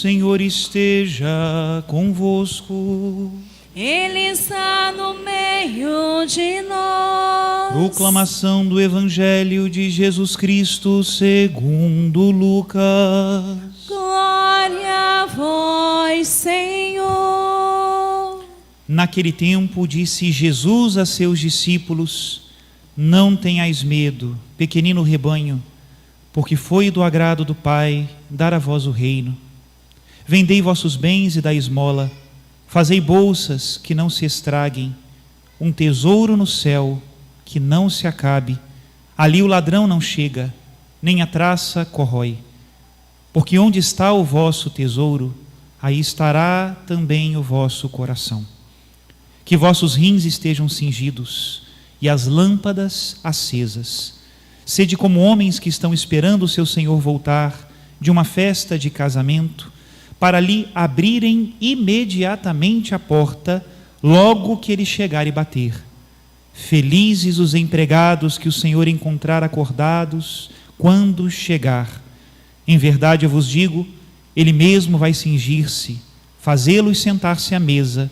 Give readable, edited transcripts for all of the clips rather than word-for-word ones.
Senhor esteja convosco. Ele está no meio de nós. Proclamação do Evangelho de Jesus Cristo segundo Lucas. Glória a vós, Senhor. Naquele tempo disse Jesus a seus discípulos: não tenhais medo, pequenino rebanho, porque foi do agrado do Pai dar a vós o reino. Vendei vossos bens e dai esmola, fazei bolsas que não se estraguem, um tesouro no céu que não se acabe, ali o ladrão não chega, nem a traça corrói. Porque onde está o vosso tesouro, aí estará também o vosso coração. Que vossos rins estejam cingidos e as lâmpadas acesas. Sede como homens que estão esperando o seu Senhor voltar de uma festa de casamento, para lhe abrirem imediatamente a porta, logo que ele chegar e bater. Felizes os empregados que o Senhor encontrar acordados quando chegar. Em verdade eu vos digo, ele mesmo vai cingir-se, fazê-los sentar-se à mesa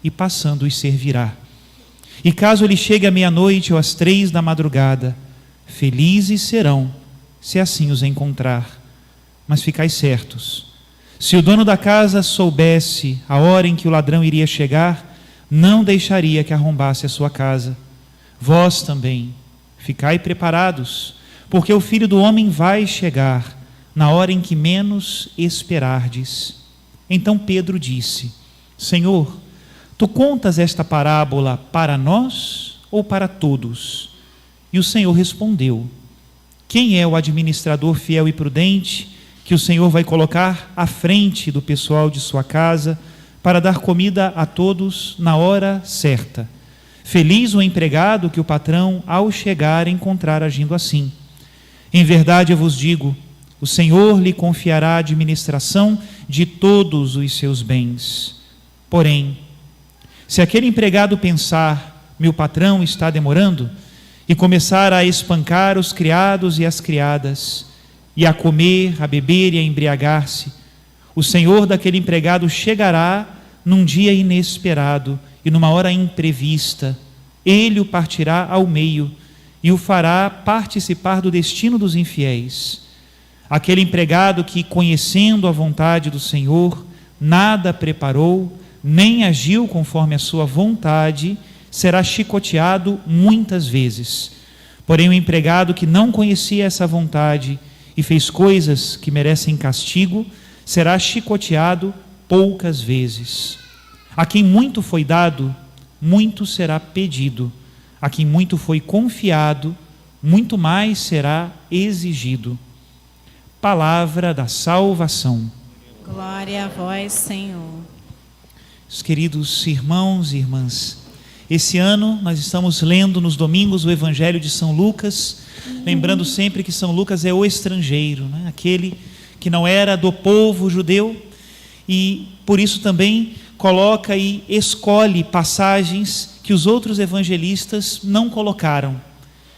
e passando os servirá. E caso ele chegue à meia-noite ou às 3 da madrugada, felizes serão, se assim os encontrar. Mas ficais certos, se o dono da casa soubesse a hora em que o ladrão iria chegar, não deixaria que arrombasse a sua casa. Vós também, ficai preparados, porque o Filho do Homem vai chegar na hora em que menos esperardes. Então Pedro disse: Senhor, tu contas esta parábola para nós ou para todos? E o Senhor respondeu: quem é o administrador fiel e prudente que o Senhor vai colocar à frente do pessoal de sua casa para dar comida a todos na hora certa? Feliz o empregado que o patrão, ao chegar, encontrar agindo assim. Em verdade eu vos digo, o Senhor lhe confiará a administração de todos os seus bens. Porém, se aquele empregado pensar: meu patrão está demorando, e começar a espancar os criados e as criadas, e a comer, a beber e a embriagar-se, o senhor daquele empregado chegará num dia inesperado e numa hora imprevista. Ele o partirá ao meio e o fará participar do destino dos infiéis. Aquele empregado que, conhecendo a vontade do Senhor, nada preparou, nem agiu conforme a sua vontade, será chicoteado muitas vezes. Porém, o empregado que não conhecia essa vontade e fez coisas que merecem castigo, será chicoteado poucas vezes. A quem muito foi dado, muito será pedido. A quem muito foi confiado, muito mais será exigido. Palavra da salvação. Glória a vós, Senhor. Os queridos irmãos e irmãs, Esse ano nós estamos lendo nos domingos o Evangelho de São Lucas, lembrando sempre que São Lucas é o estrangeiro, né? Aquele que não era do povo judeu, e por isso também coloca e escolhe passagens que os outros evangelistas não colocaram.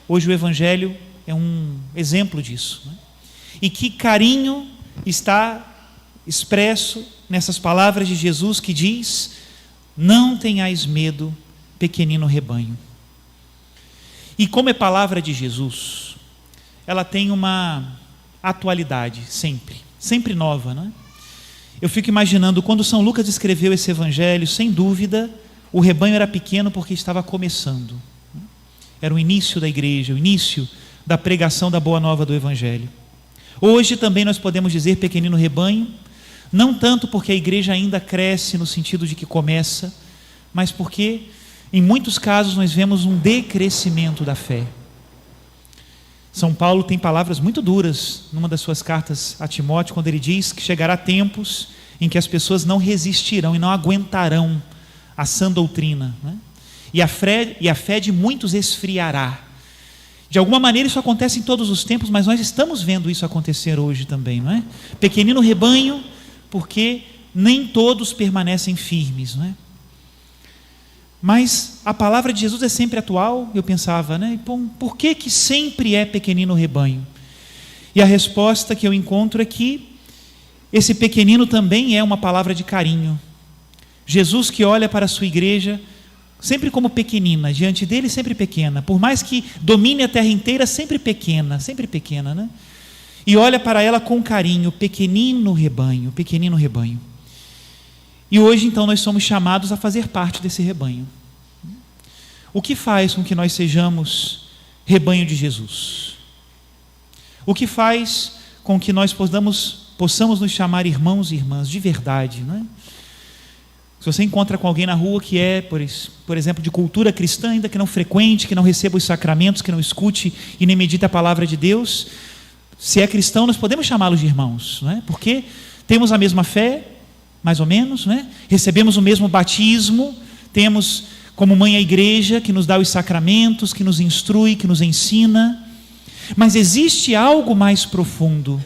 Hoje o Evangelho é um exemplo disso, né? E que carinho está expresso nessas palavras de Jesus que diz: não tenhais medo, pequenino rebanho. E como é palavra de Jesus, ela tem uma atualidade sempre nova, né? Eu fico imaginando, quando São Lucas escreveu esse evangelho, sem dúvida, o rebanho era pequeno porque estava começando. Era o início da igreja, o início da pregação da boa nova do evangelho. Hoje também nós podemos dizer pequenino rebanho, não tanto porque a igreja ainda cresce no sentido de que começa, mas porque em muitos casos nós vemos um decrescimento da fé. São Paulo tem palavras muito duras numa das suas cartas a Timóteo, quando ele diz que chegará tempos em que as pessoas não resistirão e não aguentarão a sã doutrina, né? E a fé de muitos esfriará. De alguma maneira isso acontece em todos os tempos, mas nós estamos vendo isso acontecer hoje também, não é? Pequenino rebanho, porque nem todos permanecem firmes, não é? Mas a palavra de Jesus é sempre atual, eu pensava, né? Por que sempre é pequenino rebanho? E a resposta que eu encontro é que esse pequenino também é uma palavra de carinho. Jesus, que olha para a sua igreja sempre como pequenina, diante dele sempre pequena, por mais que domine a terra inteira, sempre pequena, né? E olha para ela com carinho, pequenino rebanho, pequenino rebanho. E hoje então nós somos chamados a fazer parte desse rebanho. O que faz com que nós sejamos rebanho de Jesus? O que faz com que nós possamos nos chamar irmãos e irmãs de verdade, não é? Se você encontra com alguém na rua que é, por exemplo, de cultura cristã, ainda que não frequente, que não receba os sacramentos, que não escute e nem medite a palavra de Deus, se é cristão, nós podemos chamá-los de irmãos, não é? Porque temos a mesma fé, mais ou menos, né? Recebemos o mesmo batismo, temos como mãe a igreja que nos dá os sacramentos, que nos instrui, que nos ensina, mas existe algo mais profundo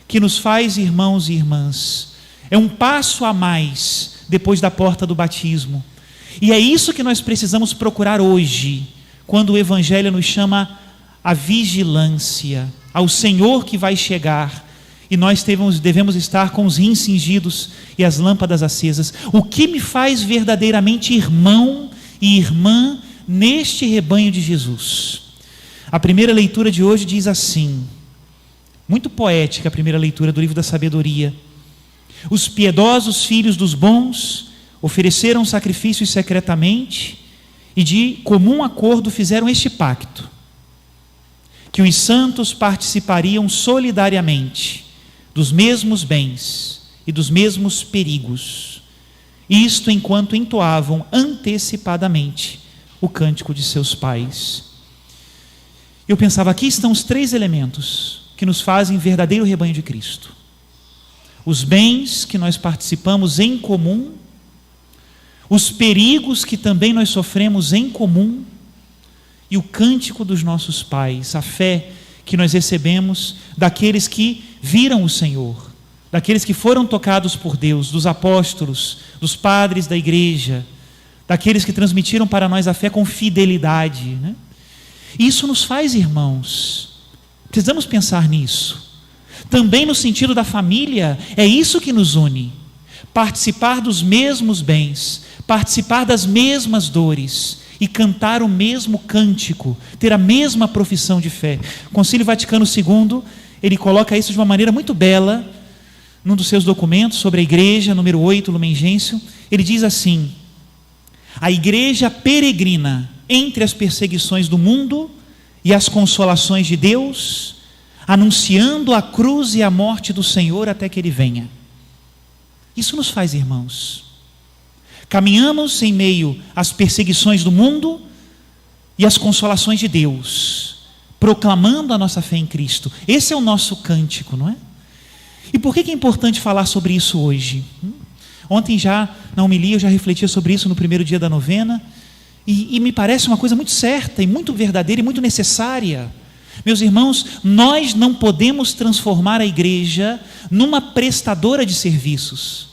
que nos faz irmãos e irmãs. É um passo a mais depois da porta do batismo, e é isso que nós precisamos procurar hoje, quando o Evangelho nos chama à vigilância, ao Senhor que vai chegar. E nós devemos estar com os rins cingidos e as lâmpadas acesas. O que me faz verdadeiramente irmão e irmã neste rebanho de Jesus? A primeira leitura de hoje diz assim, muito poética a primeira leitura do livro da sabedoria: os piedosos filhos dos bons ofereceram sacrifícios secretamente e de comum acordo fizeram este pacto, que os santos participariam solidariamente dos mesmos bens e dos mesmos perigos, isto enquanto entoavam antecipadamente o cântico de seus pais. Eu pensava, aqui estão os 3 elementos que nos fazem verdadeiro rebanho de Cristo: os bens que nós participamos em comum, os perigos que também nós sofremos em comum, e o cântico dos nossos pais, a fé que nós recebemos daqueles que viram o Senhor, daqueles que foram tocados por Deus, dos apóstolos, dos padres da igreja, daqueles que transmitiram para nós a fé com fidelidade, né? Isso nos faz irmãos. Precisamos pensar nisso. Também no sentido da família, é isso que nos une: participar dos mesmos bens, participar das mesmas dores e cantar o mesmo cântico, ter a mesma profissão de fé. O Concílio Vaticano II, ele coloca isso de uma maneira muito bela, num dos seus documentos sobre a igreja, número 8, Lumen Gentium. Ele diz assim: a igreja peregrina entre as perseguições do mundo e as consolações de Deus, anunciando a cruz e a morte do Senhor até que Ele venha. Isso nos faz irmãos. Caminhamos em meio às perseguições do mundo e às consolações de Deus, proclamando a nossa fé em Cristo. Esse é o nosso cântico, não é? E por que é importante falar sobre isso hoje? Ontem já, na homilia, eu já refletia sobre isso no primeiro dia da novena. E me parece uma coisa muito certa e muito verdadeira e muito necessária. Meus irmãos, nós não podemos transformar a igreja numa prestadora de serviços.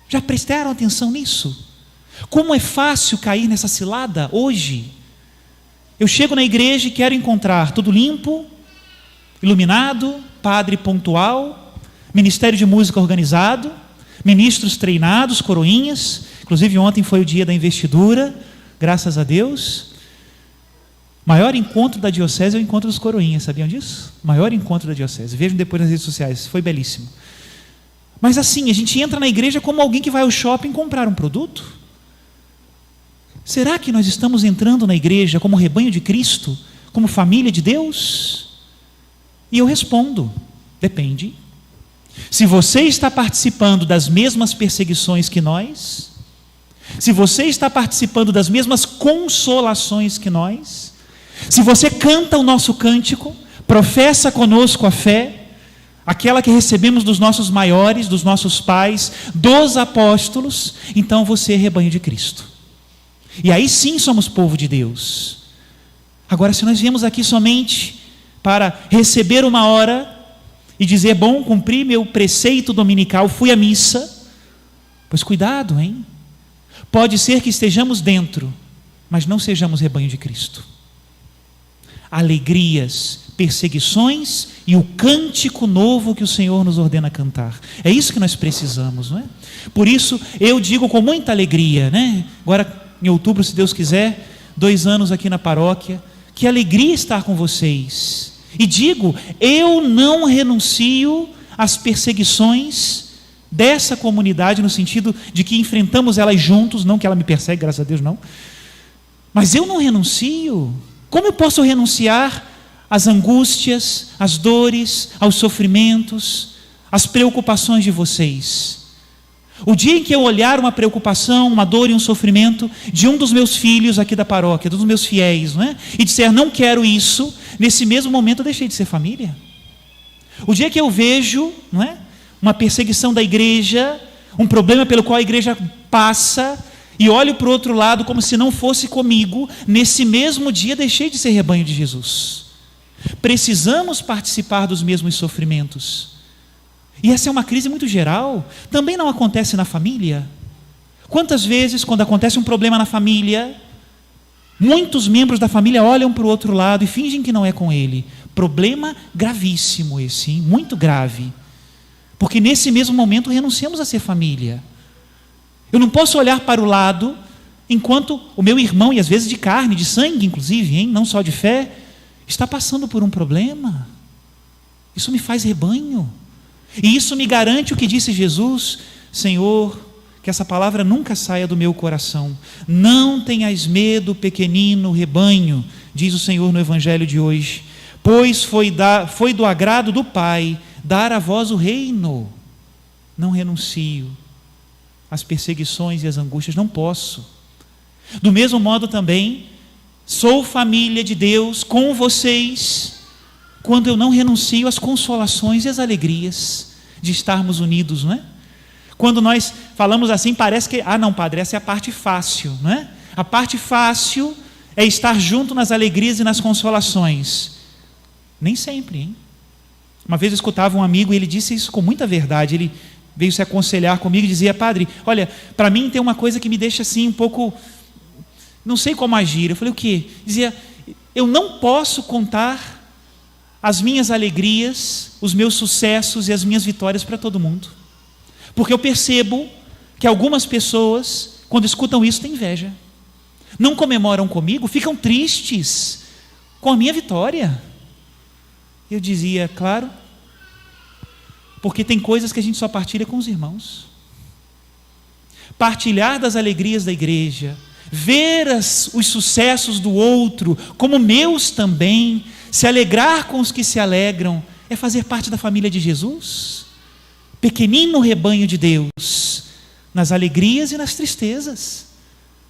Já prestaram atenção nisso? Como é fácil cair nessa cilada hoje? Eu chego na igreja e quero encontrar tudo limpo, iluminado, padre pontual, ministério de música organizado, ministros treinados, coroinhas. Inclusive ontem foi o dia da investidura, graças a Deus. Maior encontro da diocese é o encontro dos coroinhas, sabiam disso? Maior encontro da diocese. Vejam depois nas redes sociais, foi belíssimo. Mas assim, a gente entra na igreja como alguém que vai ao shopping comprar um produto. Será que nós estamos entrando na igreja como rebanho de Cristo, como família de Deus? E eu respondo, depende. Se você está participando das mesmas perseguições que nós, se você está participando das mesmas consolações que nós, se você canta o nosso cântico, professa conosco a fé, aquela que recebemos dos nossos maiores, dos nossos pais, dos apóstolos, então você é rebanho de Cristo. E aí sim somos povo de Deus. Agora, se nós viemos aqui somente para receber uma hora e dizer, bom, cumpri meu preceito dominical, fui à missa, pois cuidado, hein? Pode ser que estejamos dentro, mas não sejamos rebanho de Cristo. Alegrias, perseguições e o cântico novo que o Senhor nos ordena cantar. É isso que nós precisamos, não é? Por isso eu digo com muita alegria, né? Agora em outubro, se Deus quiser, 2 anos aqui na paróquia, que alegria estar com vocês. E digo, eu não renuncio às perseguições dessa comunidade, no sentido de que enfrentamos elas juntos, não que ela me persegue, graças a Deus não, mas eu não renuncio. Como eu posso renunciar às angústias, às dores, aos sofrimentos, às preocupações de vocês? O dia em que eu olhar uma preocupação, uma dor e um sofrimento de um dos meus filhos aqui da paróquia, dos meus fiéis, não é? E disser, não quero isso, nesse mesmo momento eu deixei de ser família. O dia que eu vejo, não é, uma perseguição da igreja, um problema pelo qual a igreja passa, e olho para o outro lado como se não fosse comigo, nesse mesmo dia deixei de ser rebanho de Jesus. Precisamos participar dos mesmos sofrimentos. E essa é uma crise muito geral, também não acontece na família. Quantas vezes, quando acontece um problema na família, muitos membros da família olham para o outro lado e fingem que não é com ele. Problema gravíssimo esse, hein? Muito grave. Porque nesse mesmo momento renunciamos a ser família. Eu não posso olhar para o lado, enquanto o meu irmão, e às vezes de carne, de sangue inclusive, hein? Não só de fé, está passando por um problema. Isso me faz rebanho. E isso me garante o que disse Jesus, Senhor, que essa palavra nunca saia do meu coração. Não tenhais medo, pequenino rebanho, diz o Senhor no Evangelho de hoje, pois foi do agrado do Pai dar a vós o reino. Não renuncio às perseguições e às angústias, não posso. Do mesmo modo também, sou família de Deus com vocês, quando eu não renuncio às consolações e às alegrias de estarmos unidos, não é? Quando nós falamos assim, parece que, não, padre, essa é a parte fácil, não é? A parte fácil é estar junto nas alegrias e nas consolações. Nem sempre, hein? Uma vez eu escutava um amigo e ele disse isso com muita verdade. Ele veio se aconselhar comigo e dizia, padre, olha, para mim tem uma coisa que me deixa assim um pouco, não sei como agir. Eu falei, o quê? Dizia, eu não posso contar as minhas alegrias, os meus sucessos e as minhas vitórias para todo mundo. Porque eu percebo que algumas pessoas, quando escutam isso, têm inveja. Não comemoram comigo, ficam tristes com a minha vitória. Eu dizia, claro, porque tem coisas que a gente só partilha com os irmãos. Partilhar das alegrias da igreja, ver os sucessos do outro como meus também, se alegrar com os que se alegram, é fazer parte da família de Jesus. Pequenino rebanho de Deus, nas alegrias e nas tristezas.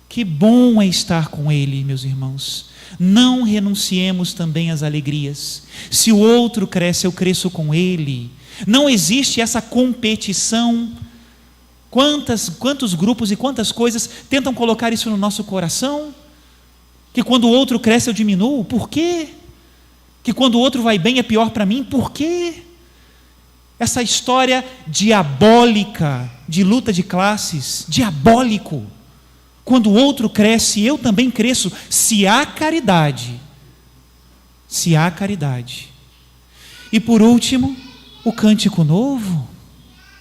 Que bom é estar com Ele, meus irmãos. Não renunciemos também às alegrias. Se o outro cresce, eu cresço com ele. Não existe essa competição. Quantos grupos e quantas coisas tentam colocar isso no nosso coração? Que quando o outro cresce eu diminuo? Por quê? Que quando o outro vai bem é pior para mim? Por quê? Essa história diabólica de luta de classes, diabólico. Quando o outro cresce, eu também cresço, se há caridade. Se há caridade. E por último, o cântico novo.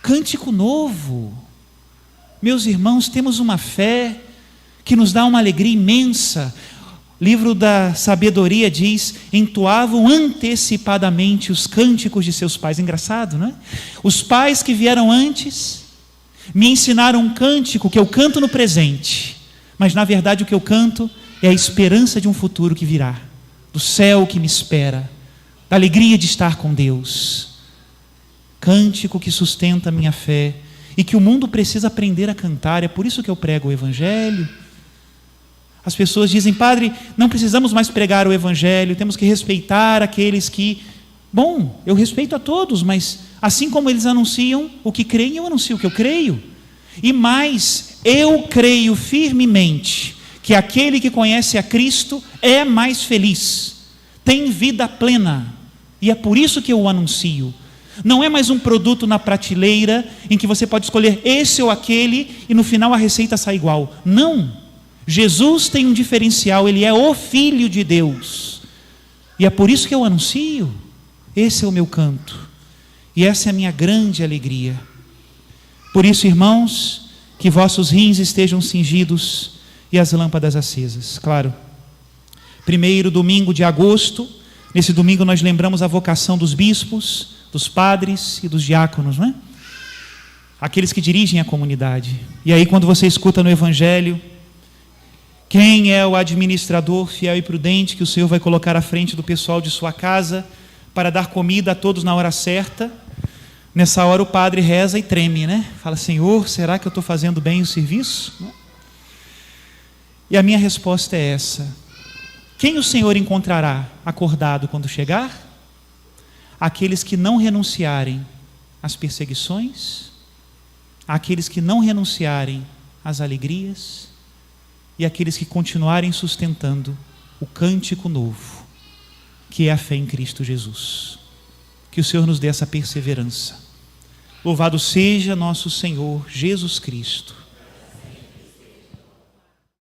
Cântico novo. Meus irmãos, temos uma fé que nos dá uma alegria imensa. O livro da sabedoria diz: entoavam antecipadamente os cânticos de seus pais. Engraçado, não é? Os pais que vieram antes me ensinaram um cântico que eu canto no presente, mas na verdade o que eu canto é a esperança de um futuro que virá, do céu que me espera, da alegria de estar com Deus. Cântico que sustenta a minha fé e que o mundo precisa aprender a cantar. É por isso que eu prego o Evangelho. As pessoas dizem: padre, não precisamos mais pregar o Evangelho, temos que respeitar aqueles que... Bom, eu respeito a todos, mas assim como eles anunciam o que creem, eu anuncio o que eu creio. E mais, eu creio firmemente que aquele que conhece a Cristo é mais feliz, tem vida plena, e é por isso que eu o anuncio. Não é mais um produto na prateleira em que você pode escolher esse ou aquele e no final a receita sai igual. Não. Jesus tem um diferencial, ele é o Filho de Deus. E é por isso que eu anuncio. Esse é o meu canto. E essa é a minha grande alegria. Por isso, irmãos, que vossos rins estejam cingidos e as lâmpadas acesas. Claro, primeiro domingo de agosto, nesse domingo nós lembramos a vocação dos bispos, dos padres e dos diáconos, não é? Aqueles que dirigem a comunidade. E aí quando você escuta no Evangelho, quem é o administrador fiel e prudente que o Senhor vai colocar à frente do pessoal de sua casa para dar comida a todos na hora certa? Nessa hora o padre reza e treme, né? Fala: Senhor, será que eu estou fazendo bem o serviço? E a minha resposta é essa: quem o Senhor encontrará acordado quando chegar? Aqueles que não renunciarem às perseguições, aqueles que não renunciarem às alegrias e aqueles que continuarem sustentando o cântico novo, que é a fé em Cristo Jesus. Que o Senhor nos dê essa perseverança. Louvado seja nosso Senhor Jesus Cristo.